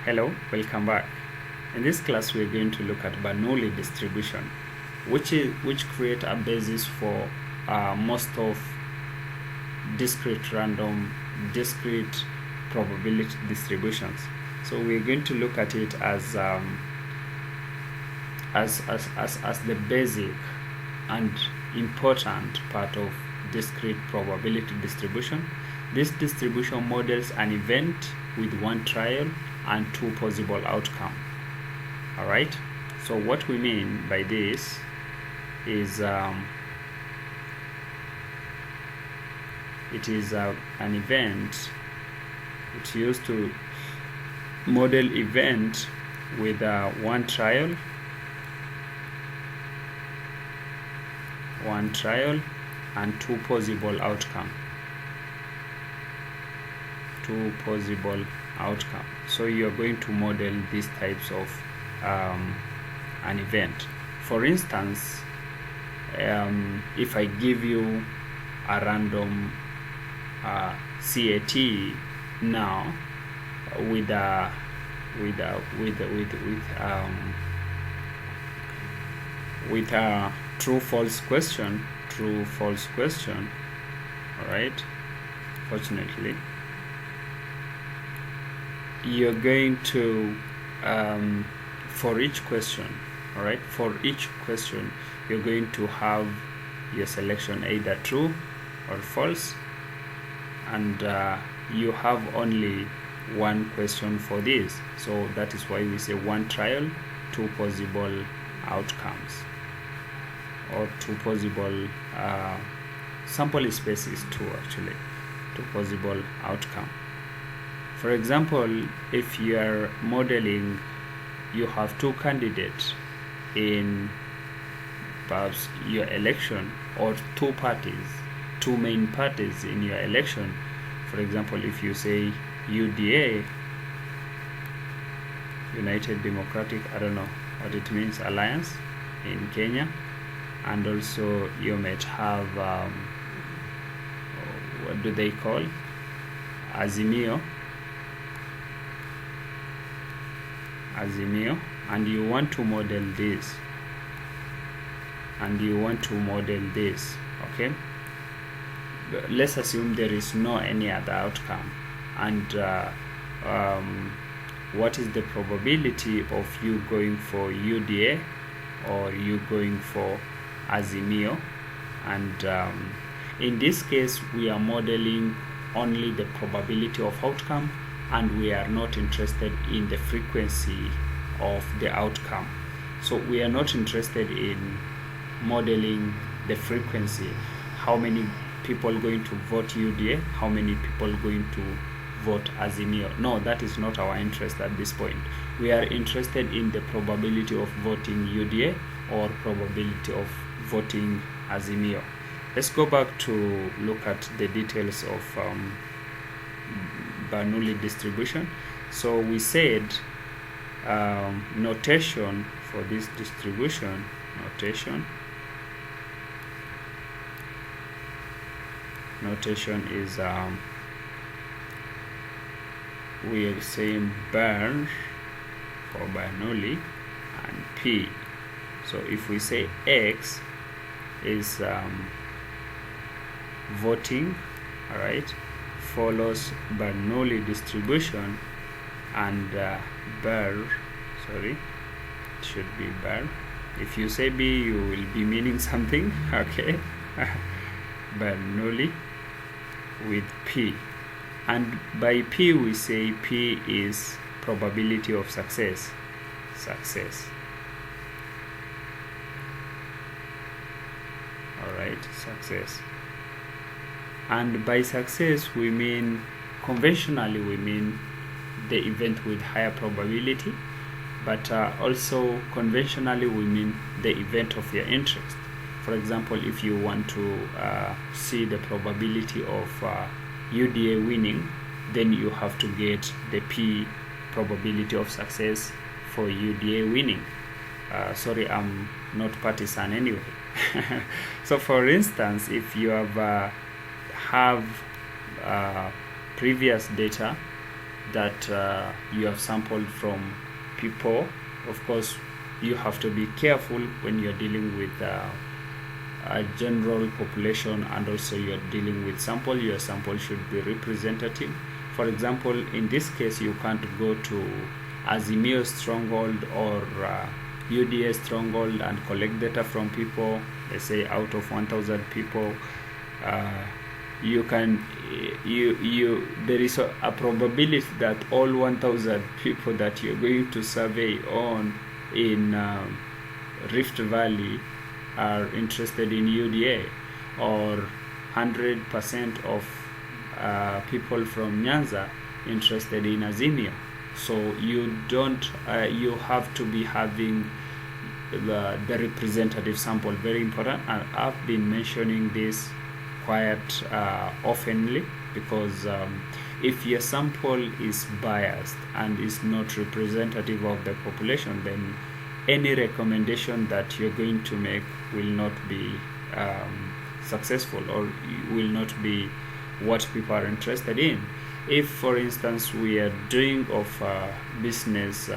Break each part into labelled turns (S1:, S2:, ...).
S1: Hello, welcome back. In this class we're going to look at Bernoulli distribution, which create a basis for most of discrete probability distributions. So we're going to look at it as the basic and important part of discrete probability distribution. This distribution models an event with one trial and two possible outcomes. Alright, so what we mean by this is it is an event. It's used to model event with one trial and two possible outcomes. So you're going to model these types of an event. For instance, if I give you a random CAT now with a true-false question, all right, fortunately you're going to for each question you're going to have your selection either true or false, and you have only one question for this. So that is why we say one trial, two possible outcomes, or two possible sample space is two possible outcome. For example, if you are modeling, you have two candidates in perhaps your election, or two main parties in your election. For example, if you say UDA, United Democratic, I don't know what it means, alliance in Kenya, and also you might have what do they call, Azimio, and you want to model this, okay? Let's assume there is no any other outcome, and what is the probability of you going for UDA or you going for Azimio? And in this case we are modeling only the probability of outcome, and we are not interested in the frequency of the outcome. So we are not interested in modeling the frequency, how many people going to vote UDA, how many people going to vote Azimio. No, that is not our interest at this point. We are interested in the probability of voting UDA or probability of voting Azimio. Let's go back to look at the details of Bernoulli distribution. So we said notation for this distribution, notation is we are saying Bern for Bernoulli and P. So if we say X is voting, all right, follows Bernoulli distribution, and it should be Ber. If you say B, you will be meaning something, okay? Bernoulli with P, and by P we say P is probability of success. All right, success. And by success we mean, conventionally we mean the event with higher probability, but also conventionally we mean the event of your interest. For example, if you want to see the probability of UDA winning, then you have to get the P probability of success for UDA winning. Sorry, I'm not partisan anyway. So for instance, if you have previous data that you have sampled from people. Of course, you have to be careful when you're dealing with a general population, and also you're dealing with sample. Your sample should be representative. For example, in this case, you can't go to Azimio stronghold or UDA stronghold and collect data from people. Let's say out of 1,000 people, you can there is a probability that all 1,000 people that you're going to survey on in Rift Valley are interested in UDA, or 100% of people from Nyanza interested in Azimio. So you don't you have to be having the representative sample, very important. And I've been mentioning this quite oftenly, because if your sample is biased and is not representative of the population, then any recommendation that you're going to make will not be successful, or will not be what people are interested in. If, for instance, we are doing of business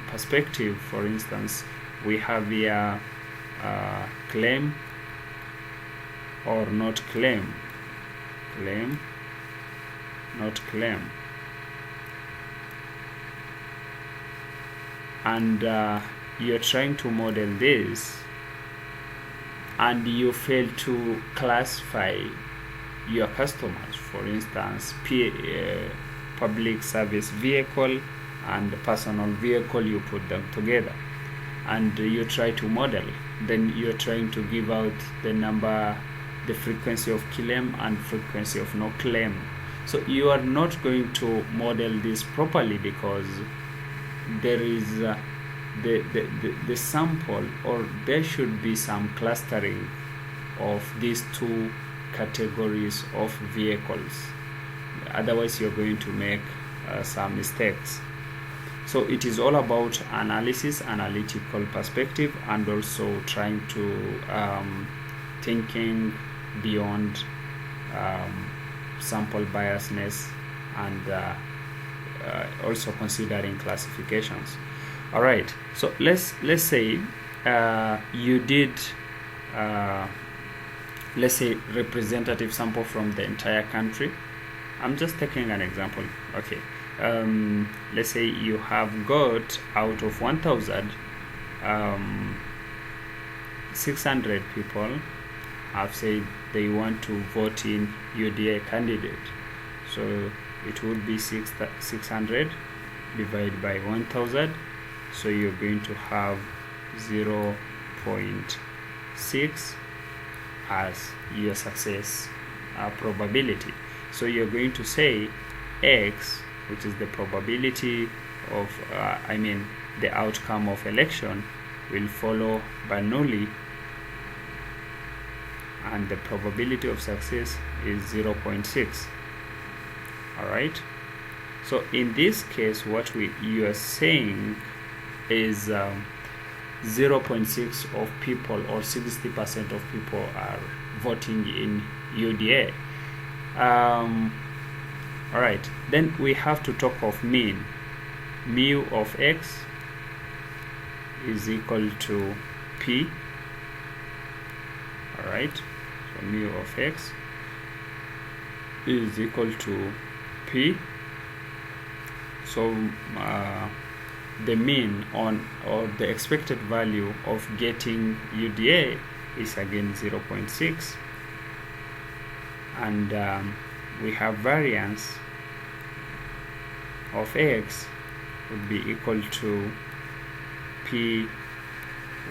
S1: perspective, for instance, we have here claim or not claim, claim, not claim, and you're trying to model this and you fail to classify your customers, for instance, public service vehicle and personal vehicle, you put them together and you try to model, then you're trying to give out the number, the frequency of claim and frequency of no claim. So you are not going to model this properly, because there is the sample, or there should be some clustering of these two categories of vehicles. Otherwise you're going to make some mistakes. So it is all about analysis, analytical perspective, and also trying to thinking beyond sample biasness, and also considering classifications. All right, so let's say you did let's say representative sample from the entire country. I'm just taking an example. Okay, let's say you have got out of 1,000 600 people have said they want to vote in UDA candidate. So it would be 600 divided by 1,000. So you're going to have 0.6 as your success probability. So you're going to say X, which is the probability of the outcome of election, will follow Bernoulli, and the probability of success is 0.6. all right. So in this case, what you are saying is 0.6 of people, or 60% of people, are voting in UDA. All right, then we have to talk of mean. Mu of X is equal to P. All right, so mu of X is equal to P. So the mean on, or the expected value of getting UDA is again 0.6, and we have variance of X would be equal to P1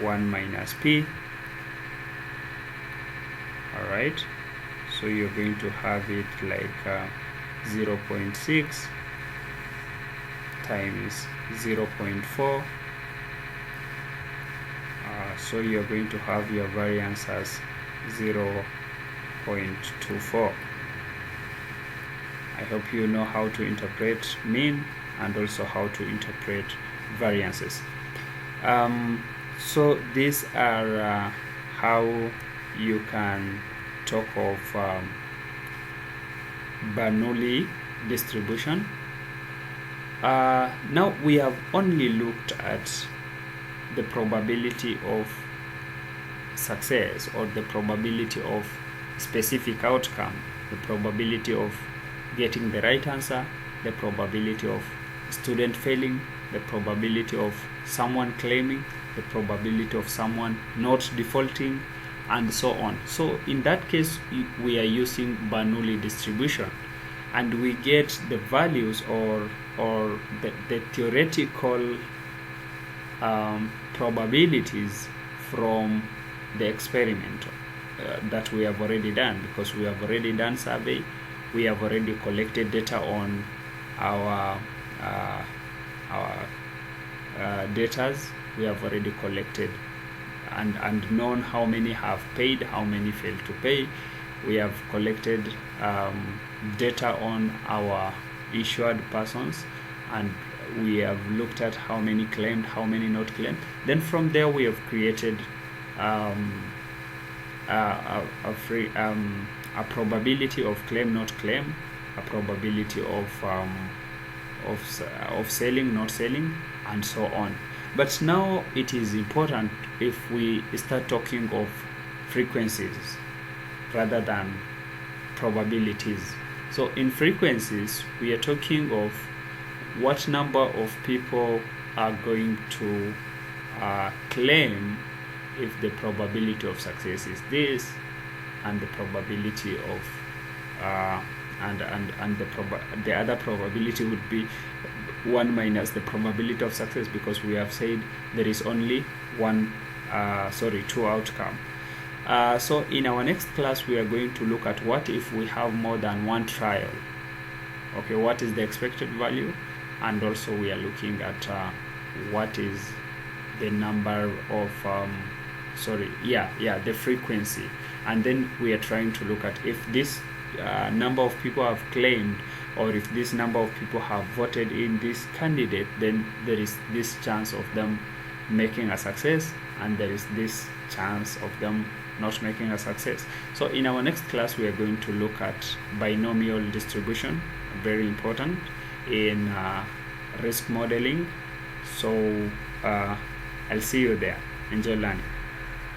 S1: minus P. all right, so you're going to have it like 0.6 times 0.4, so you're going to have your variance as 0.24. I hope you know how to interpret mean and also how to interpret variances. So these are how you can talk of Bernoulli distribution. now we have only looked at the probability of success, or the probability of specific outcome, the probability of getting the right answer, the probability of student failing, the probability of someone claiming, the probability of someone not defaulting, and so on. So in that case, we are using Bernoulli distribution, and we get the values or the theoretical probabilities from the experiment that we have already done, because we have already done survey, we have already collected data on our datas, we have already collected and known how many have paid, how many failed to pay. We have collected data on our insured persons, and we have looked at how many claimed, how many not claimed. Then from there we have created a probability of claim, not claim, a probability of selling, not selling, and so on. But now it is important if we start talking of frequencies rather than probabilities. So in frequencies, we are talking of what number of people are going to claim if the probability of success is this, and the probability of the other probability would be 1 minus the probability of success, because we have said there is only two outcome. So in our next class, we are going to look at what if we have more than one trial. Okay, what is the expected value? And also we are looking at what is the number of the frequency. And then we are trying to look at if this number of people have claimed, or if this number of people have voted in this candidate, then there is this chance of them making a success, and there is this chance of them not making a success. So in our next class, we are going to look at binomial distribution, very important in risk modeling. So I'll see you there. Enjoy learning.